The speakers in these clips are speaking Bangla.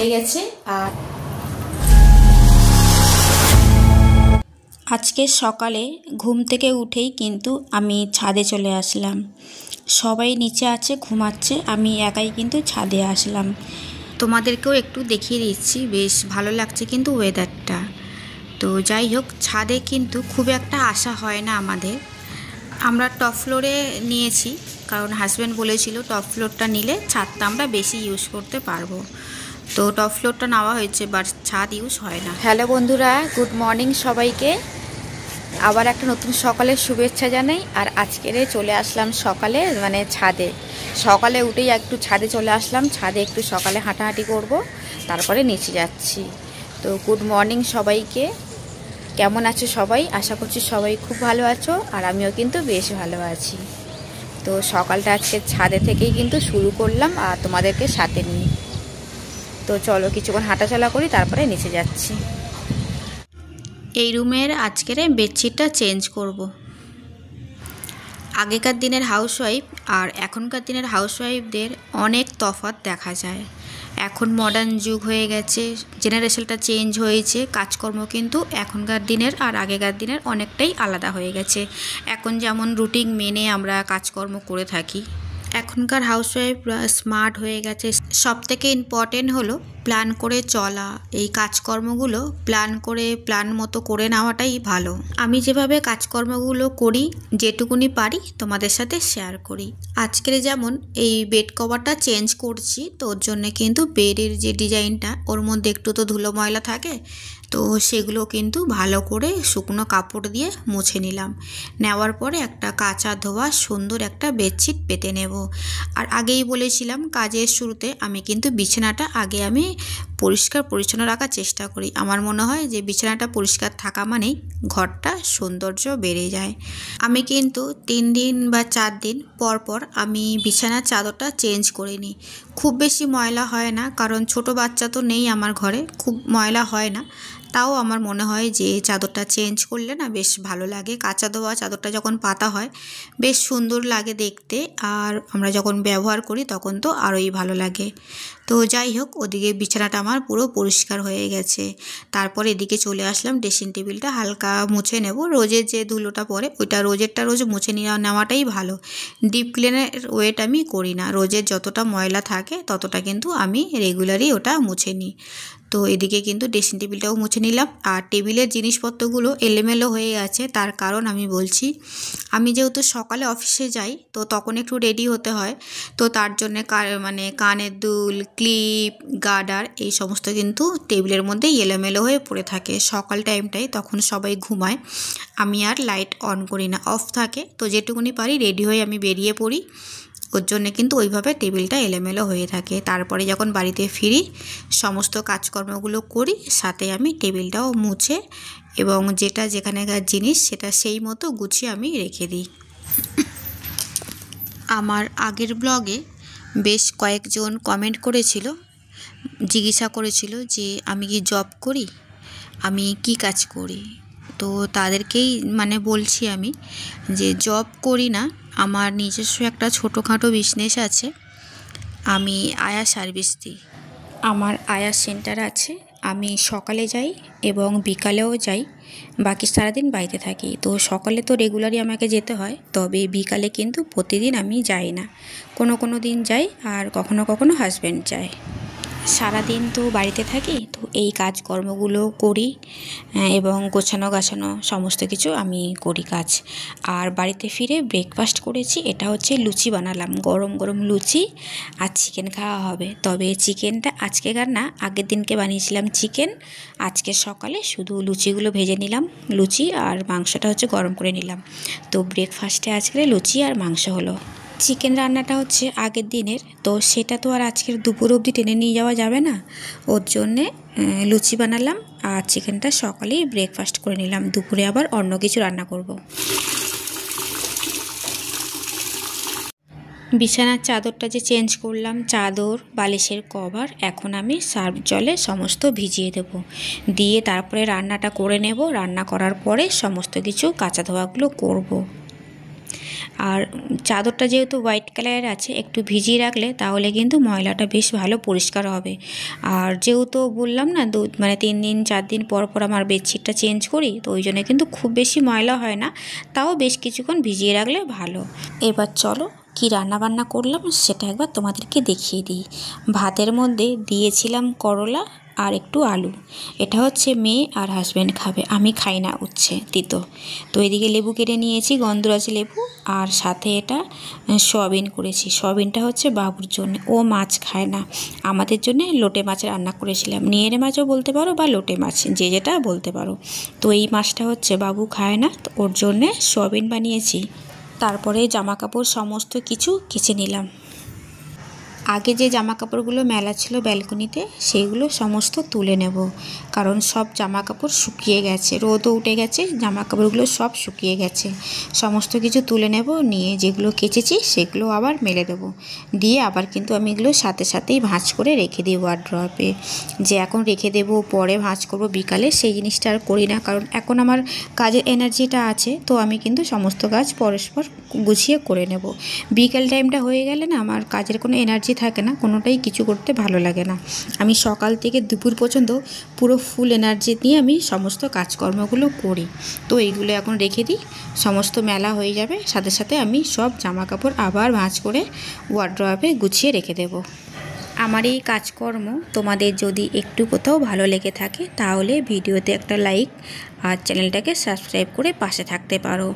হয়ে গেছে। আর আজকে সকালে ঘুম থেকে উঠেই কিন্তু আমি ছাদে চলে আসলাম। সবাই নিচে আছে ঘুমাচ্ছে, আমি একাই কিন্তু ছাদে আসলাম। তোমাদেরকেও একটু দেখিয়ে দিচ্ছি, বেশ ভালো লাগছে কিন্তু ওয়েদারটা। তো যাই হোক, ছাদে কিন্তু খুব একটা আসা হয় না আমাদের। আমরা টপ ফ্লোরে নিয়েছি, কারণ হাজব্যান্ড বলেছিল টপ ফ্লোরটা নিলে ছাদটা আমরা বেশি ইউজ করতে পারবো। তো টপ ফ্লোরটা নেওয়া হয়েছে, বাট ছাদ ইউজ হয় না। হ্যালো বন্ধুরা, গুড মর্নিং সবাইকে। আবার একটা নতুন সকালের শুভেচ্ছা জানাই। আর আজকেরে চলে আসলাম সকালে, মানে ছাদে। সকালে উঠেই একটু ছাদে চলে আসলাম, ছাদে একটু সকালে হাঁটাহাঁটি করব, তারপরে নিচে যাচ্ছি। তো গুড মর্নিং সবাইকে। কেমন আছো সবাই? আশা করছি সবাই খুব ভালো আছো, আর আমিও কিন্তু বেশ ভালো আছি। তো সকালটা আজকে ছাদে থেকেই কিন্তু শুরু করলাম, আর তোমাদেরকে সাথে নিয়ে। তো চলো কিছুক্ষণ হাঁটাচলা করি, তারপরে নিচে যাচ্ছি। এই রুমের আজকের বেডশিটটা চেঞ্জ করব। আগেকার দিনের হাউসওয়াইফ আর এখনকার দিনের হাউসওয়াইফদের অনেক তফাৎ দেখা যায়। এখন মডার্ন যুগ হয়ে গেছে, জেনারেশনটা চেঞ্জ হয়েছে, কাজকর্ম কিন্তু এখনকার দিনের আর আগেকার দিনের অনেকটাই আলাদা হয়ে গেছে। এখন যেমন রুটিন মেনে আমরা কাজকর্ম করে থাকি, এখনকার হাউসওয়াইফরা স্মার্ট হয়ে গেছে। সবথেকে ইম্পর্টেন্ট হলো প্ল্যান করে চলা। এই কাজকর্মগুলো প্ল্যান মতো করে নেওয়াটাই ভালো। আমি যেভাবে কাজকর্মগুলো করি, যেটুকুনি পারি তোমাদের সাথে শেয়ার করি। আজকের যেমন এই বেড কভারটা চেঞ্জ করছি, তো ওর জন্যে কিন্তু বেডের যে ডিজাইনটা, ওর মধ্যে একটু তো ধুলো ময়লা থাকে, তো সেগুলো কিন্তু ভালো করে শুকনো কাপড় দিয়ে মুছে নিলাম। নেওয়ার পরে একটা কাঁচা ধোয়া সুন্দর একটা বেডশিট পেতে নেব। আর আগেই বলেছিলাম কাজের শুরুতে আমি কিন্তু বিছানাটা আগে আমি পরিষ্কার পরিচ্ছন্ন রাখার চেষ্টা করি। আমার মনে হয় যে বিছানাটা পরিষ্কার থাকা মানেই ঘরটা সৌন্দর্য বেড়ে যায়। আমি কিন্তু 3 দিন বা 4 দিন পর পর আমি বিছানার চাদরটা চেঞ্জ করে নিই। খুব বেশি ময়লা হয় না, কারণ ছোট বাচ্চা তো নেই আমার ঘরে, খুব ময়লা হয় না। তাও আমার মনে হয় যে চাদরটা চেঞ্জ করলে না বেশ ভালো লাগে। কাঁচা ধোয়া চাদরটা যখন পাতা হয় বেশ সুন্দর লাগে দেখতে, আর আমরা যখন ব্যবহার করি তখন তো আরোই ভালো লাগে। তো যাই হোক, ওদিকে বিছানাটা আমার পুরো পরিষ্কার হয়ে গেছে। তারপর এদিকে চলে আসলাম, ড্রেসিং টেবিলটা হালকা মুছে নেব। রোজের যে ধুলোটা পড়ে ওইটা রোজেরটা রোজ মুছে নেওয়াটাই ভালো। ডিপ ক্লিনের ওয়েট আমি করি না, রোজের যতটা ময়লা থাকে ততটা কিন্তু আমি রেগুলারই ওটা মুছে নিই। তো এদিকে কিন্তু ড্রেসিং টেবিলটাও মুছে নিলাম। আর টেবিলের জিনিসপত্রগুলো এলোমেলো হয়ে আছে, তার কারণ আমি বলছি। আমি যেহেতু সকালে অফিসে যাই, তো তখন একটু রেডি হতে হয়, তো তার জন্যে মানে কানের দুল, ক্লিপ, গার্ডার এই সমস্ত কিন্তু টেবিলের মধ্যে এলোমেলো হয়ে পড়ে থাকে। সকাল টাইমটাই তখন সবাই ঘুমায়, আমি আর লাইট অন করি না, অফ থাকে। তো যেটুকুনি পারি রেডি হয়ে আমি বেরিয়ে পড়ি, ওর জন্যে কিন্তু ওইভাবে টেবিলটা এলোমেলো হয়ে থাকে। তারপরে যখন বাড়িতে ফিরি সমস্ত কাজকর্মগুলো করি, সাথে আমি টেবিলটাও মুছে এবং যেটা যেখানেকার জিনিস সেটা সেই মতো গুছিয়ে আমি রেখে দিই। আমার আগের ব্লগে বেশ কয়েকজন কমেন্ট করেছিল, জিজ্ঞাসা করেছিল যে আমি কি জব করি, আমি কি কাজ করি। তো তাদেরকেই মানে বলছি আমি যে জব করি না, আমার নিজস্ব একটা ছোটোখাটো বিজনেস আছে। আমি আয়া সার্ভিস দিই, আমার আয়া সেন্টার আছে। আমি সকালে যাই এবং বিকালেও যাই, বাকি সারাদিন বাড়িতে থাকি। তো সকালে তো রেগুলারই আমাকে যেতে হয়, তবে বিকালে কিন্তু প্রতিদিন আমি যাই না, কোনো দিন যাই, আর কখনো কখনো হাজব্যান্ড যায়। সারাদিন তো বাড়িতে থাকি, তো এই কাজকর্মগুলো করি এবং গোছানো গাছানো সমস্ত কিছু আমি করি কাজ। আর বাড়িতে ফিরে ব্রেকফাস্ট করেছি, এটা হচ্ছে লুচি বানালাম, গরম গরম লুচি আর চিকেন খাওয়া হবে। তবে চিকেনটা আজকেকার না, আগের দিনকে বানিয়েছিলাম চিকেন। আজকে সকালে শুধু লুচিগুলো ভেজে নিলাম, লুচি আর মাংসটা হচ্ছে গরম করে নিলাম। তো ব্রেকফাস্টে আজকে লুচি আর মাংস হলো। চিকেন রান্নাটা হচ্ছে আগের দিনের, তো সেটা তো আর আজকের দুপুর অবধি টেনে নিয়ে যাওয়া যাবে না, ওর জন্যে লুচি বানালাম আর চিকেনটা সকালেই ব্রেকফাস্ট করে নিলাম। দুপুরে আবার অন্য কিছু রান্না করব। বিছানার চাদরটা যে চেঞ্জ করলাম, চাদর বালিশের কভার এখন আমি সার্ফ জলে সমস্ত ভিজিয়ে দেব, দিয়ে তারপরে রান্নাটা করে নেব। রান্না করার পরে সমস্ত কিছু কাঁচা ধোয়াগুলো করব। আর চাদরটা যেহেতু হোয়াইট কালারের আছে, একটু ভিজিয়ে রাখলে তাহলে কিন্তু ময়লাটা বেশ ভালো পরিষ্কার হবে। আর যেহেতু বললাম না 3 দিন 4 দিন পর পর আমার বেডশিটটা চেঞ্জ করি, তো ওই জন্য কিন্তু খুব বেশি ময়লা হয় না, তাও বেশ কিছুক্ষণ ভিজিয়ে রাখলে ভালো। এবার চলো কি রান্নাবান্না করলাম সেটা একবার তোমাদেরকে দেখিয়ে দিই। ভাতের মধ্যে দিয়েছিলাম করলা আর একটু আলু। এটা হচ্ছে মেয়ে আর হাজব্যান্ড খাবে, আমি খাই না, উচ্ছে তিতো। তো এদিকে লেবু কেটে নিয়েছি, গন্ধরাজ লেবু, আর সাথে এটা সয়াবিন করেছি। সয়াবিনটা হচ্ছে বাবুর জন্য, ও মাছ খায় না। আমাদের জন্য লোটে মাছ রান্না করেছিলাম, নিয়েরে মাছও বলতে পারো বা লোটে মাছ, যে যেটা বলতে পারো। তো এই মাছটা হচ্ছে বাবু খায় না, তো ওর জন্যে সয়াবিন বানিয়েছি। তারপরে জামা কাপড় সমস্ত কিছু কেচে নিলাম। আগে যে জামা কাপড়গুলো মেলা ছিল ব্যালকনিতে, সেইগুলো সমস্ত তুলে নেব, কারণ সব জামা কাপড় শুকিয়ে গেছে, রোদও উঠে গেছে, জামা কাপড়গুলো সব শুকিয়ে গেছে। সমস্ত কিছু তুলে নেব, নিয়ে যেগুলো কেচেছি সেগুলো আবার মেলে দেবো, দিয়ে আবার কিন্তু আমি এগুলো সাথে সাথেই ভাঁজ করে রেখে দিই ওয়ারড্রপে। যে এখন রেখে দেবো পরে ভাঁজ করব বিকালে, সেই জিনিসটা আর করি না, কারণ এখন আমার কাজের এনার্জিটা আছে, তো আমি কিন্তু সমস্ত কাজ পরস্পর গুছিয়ে করে নেব। বিকেল টাইমটা হয়ে গেলে না আমার কাজের কোনো এনার্জি থাকে না, কোনোটাই কিছু করতে ভালো লাগে না। আমি সকাল থেকে দুপুর পর্যন্ত পুরো ফুল এনার্জি নিয়ে আমি সমস্ত কাজকর্মগুলো করি। তো এইগুলো এখন রেখে দিই, সমস্ত মেলা হয়ে যাবে, সাথে সাথে আমি সব জামা কাপড় আবার ভাঁজ করে ওয়ারড্রপে গুছিয়ে রেখে দেবো। আমার এই কাজকর্ম তোমাদের যদি একটু কোথাও ভালো লেগে থাকে তাহলে ভিডিওতে একটা লাইক আর চ্যানেলটাকে সাবস্ক্রাইব করে পাশে থাকতে পারো।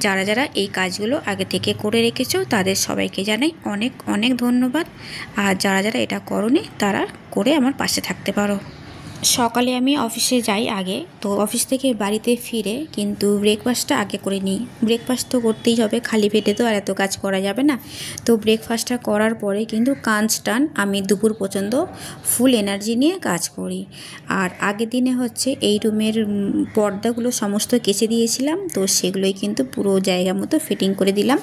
যারা যারা এই কাজগুলো আগে থেকে করে রেখেছো তাদের সবাইকে জানাই অনেক অনেক ধন্যবাদ। আর যারা যারা এটা করোনি তারা করে আমার পাশে থাকতে পারো। সকালে আমি অফিসে যাই আগে, তো অফিস থেকে বাড়িতে ফিরে কিন্তু ব্রেকফাস্টটা আগে করে নিই। ব্রেকফাস্ট তো করতেই হবে, খালি পেটে তো আর এত কাজ করা যাবে না। তো ব্রেকফাস্টটা করার পরে কিন্তু কনস্ট্যান্ট আমি দুপুর পর্যন্ত ফুল এনার্জি নিয়ে কাজ করি। আর আগের দিনে হচ্ছে এই রুমের পর্দাগুলো সমস্ত কেচে দিয়েছিলাম, তো সেগুলোই কিন্তু পুরো জায়গা মতো ফিটিং করে দিলাম।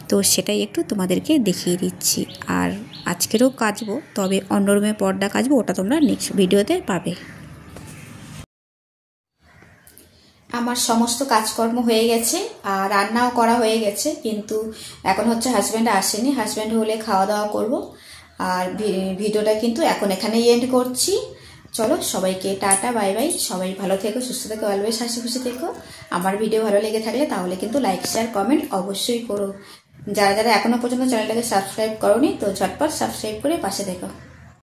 তো সেটাই একটু তোমাদেরকে দেখিয়ে দিচ্ছি। আর আজকেরও কাচবো, তবে অন্য রুমে পর্দা কাচবো, ওটা তোমরা নেক্সট ভিডিওতে পাবে। আমার সমস্ত কাজকর্ম হয়ে গেছে আর রান্নাও করা হয়ে গেছে, কিন্তু এখন হচ্ছে হাজব্যান্ড আসেনি, হাজব্যান্ড হলে খাওয়া দাওয়া করব। আর ভিডিওটা কিন্তু এখন এখানেই এন্ড করছি। চলো সবাইকে টাটা, বাই বাই। সবাই ভালো থেকো, সুস্থ থেকো, অলওয়েজ হাসি খুশি থেকো। আমার ভিডিও ভালো লেগে থাকলে তাহলে কিন্তু লাইক শেয়ার কমেন্ট অবশ্যই করো। যারা যারা এখনো পর্যন্ত চ্যানেলটাকে সাবস্ক্রাইব করোনি তো ঝটপট সাবস্ক্রাইব করে পাশে থেকো।